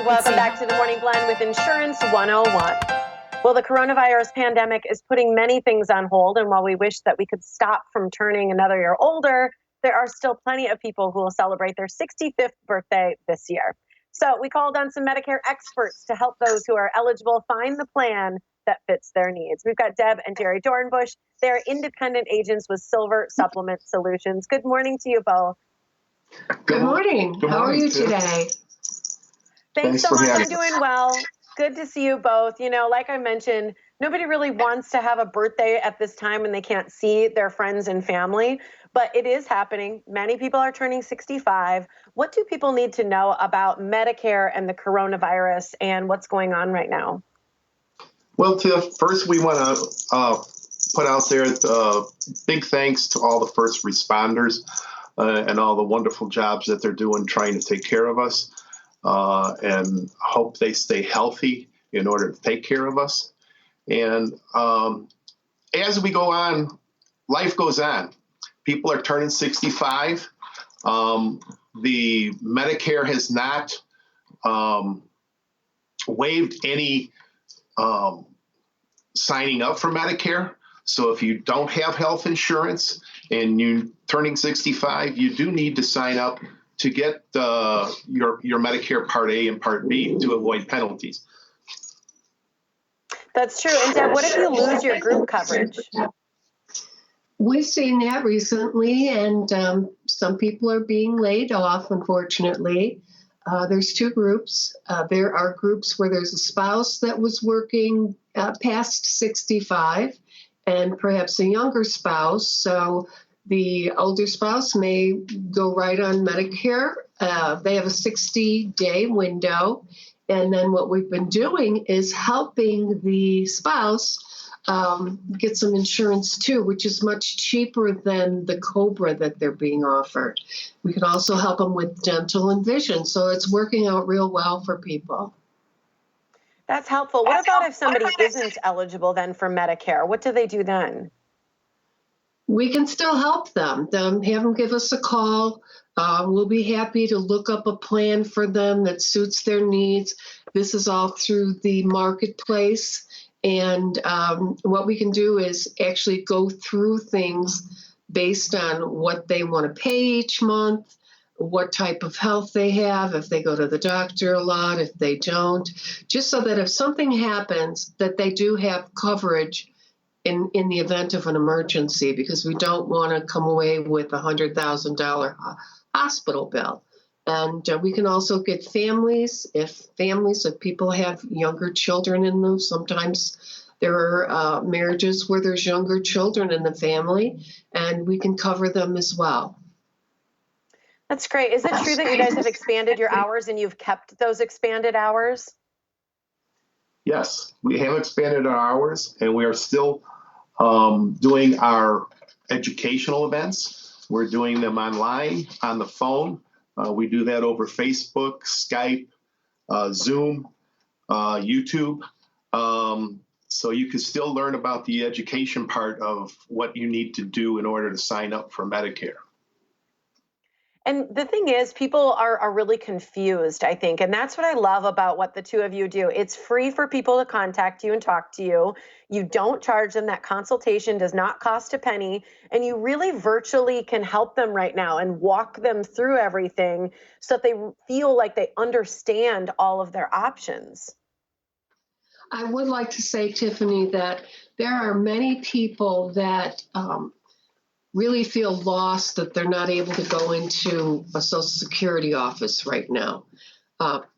Welcome back to the Morning Blend with Insurance 101. Well, the coronavirus pandemic is putting many things on hold, and while we wish that we could stop from turning another year older, there are still plenty of people who will celebrate their 65th birthday this year. So we called on some Medicare experts to help those who are eligible find the plan that fits their needs. We've got Deb and Jerry Dornbush. They're independent agents with Silver Supplement Solutions. Good morning to you both. Good morning. How are you today? Thanks so much. I'm doing well. Good to see you both. You know, like I mentioned, nobody really wants to have a birthday at this time when they can't see their friends and family, but it is happening. Many people are turning 65. What do people need to know about Medicare and the coronavirus and what's going on right now? Well, first we want to put out there big thanks to all the first responders and all the wonderful jobs that they're doing trying to take care of us. And hope they stay healthy in order to take care of us. And as we go on, life goes on. People are turning 65. The Medicare has not waived any signing up for Medicare. So if you don't have health insurance and you're turning 65, you do need to sign up to get your Medicare Part A and Part B to avoid penalties. That's true. And Deb, what if you lose your group coverage? We've seen that recently, and some people are being laid off, unfortunately. There's two groups. There are groups where there's a spouse that was working past 65 and perhaps a younger spouse. So the older spouse may go right on Medicare. They have a 60-day window. And then what we've been doing is helping the spouse get some insurance too, which is much cheaper than the COBRA that they're being offered. We can also help them with dental and vision. So it's working out real well for people. That's helpful. What about if somebody isn't eligible then for Medicare? What do they do then? We can still help them. Have them give us a call. We'll be happy to look up a plan for them that suits their needs. This is all through the marketplace. And what we can do is actually go through things based on what they want to pay each month, what type of health they have, if they go to the doctor a lot, if they don't, just so that if something happens, that they do have coverage in the event of an emergency, because we don't want to come away with a $100,000 hospital bill. And we can also get families, if people have younger children in them. Sometimes there are marriages where there's younger children in the family, and we can cover them as well. That's great. Is it true that you guys have expanded your hours and you've kept those expanded hours? Yes, we have expanded our hours, and we are still doing our educational events. We're doing them online, on the phone. We do that over Facebook, Skype, Zoom, YouTube. So you can still learn about the education part of what you need to do in order to sign up for Medicare. And the thing is, people are really confused, I think. And that's what I love about what the two of you do. It's free for people to contact you and talk to you. You don't charge them. That consultation does not cost a penny. And you really virtually can help them right now and walk them through everything so that they feel like they understand all of their options. I would like to say, Tiffany, that there are many people that really feel lost, that they're not able to go into a Social Security office right now.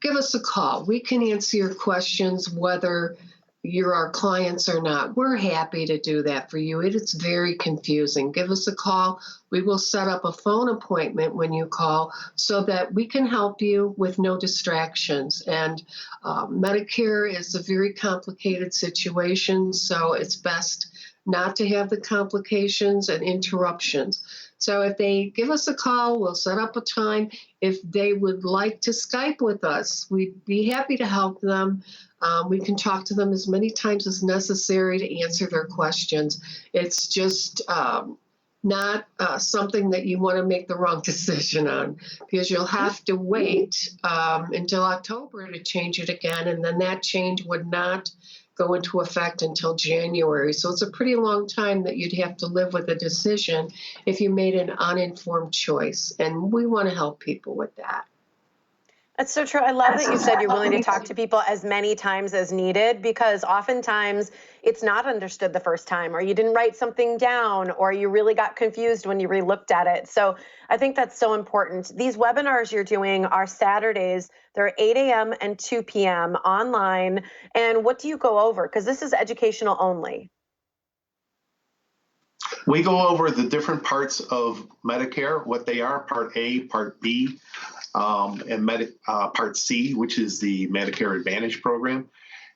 Give us a call. We can answer your questions, whether you're our clients or not. We're happy to do that for you. It's very confusing. Give us a call. We will set up a phone appointment when you call so that we can help you with no distractions. And Medicare is a very complicated situation, so it's best not to have the complications and interruptions. So if they give us a call, we'll set up a time. If they would like to Skype with us, we'd be happy to help them. We can talk to them as many times as necessary to answer their questions. It's just not something that you want to make the wrong decision on, because you'll have to wait until October to change it again, and then that change would not go into effect until January. So it's a pretty long time that you'd have to live with a decision if you made an uninformed choice, and we want to help people with that. That's so true. I love that you said you're willing to talk to people as many times as needed, because oftentimes it's not understood the first time, or you didn't write something down, or you really got confused when you relooked at it. So I think that's so important. These webinars you're doing are Saturdays. They're 8 a.m. and 2 p.m. online. And what do you go over? Because this is educational only. We go over the different parts of Medicare, what they are, Part A, Part B, and Part C, which is the Medicare Advantage program.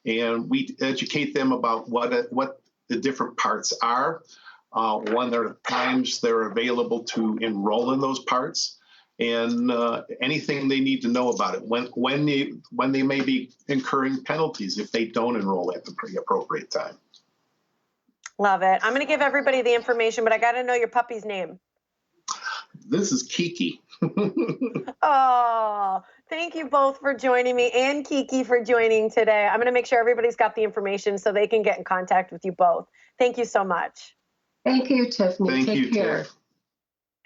And we educate them about what the different parts are, when there are times they're available to enroll in those parts, and anything they need to know about it, when they may be incurring penalties if they don't enroll at the appropriate time. Love it. I'm going to give everybody the information, but I got to know your puppy's name. This is Kiki. Oh, thank you both for joining me, and Kiki for joining today. I'm going to make sure everybody's got the information so they can get in contact with you both. Thank you so much. Thank you, Tiffany. Thank you, Take care. Tiff.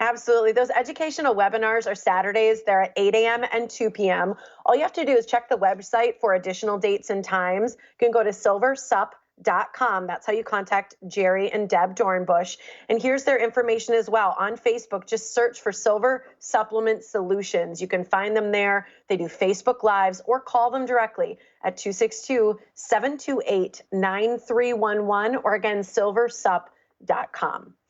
Absolutely. Those educational webinars are Saturdays. They're at 8 a.m. and 2 p.m. All you have to do is check the website for additional dates and times. You can go to silversup.com. That's how you contact Jerry and Deb Dornbush. And here's their information as well. On Facebook, just search for Silver Supplement Solutions. You can find them there. They do Facebook Lives, or call them directly at 262-728-9311, or again, silversup.com.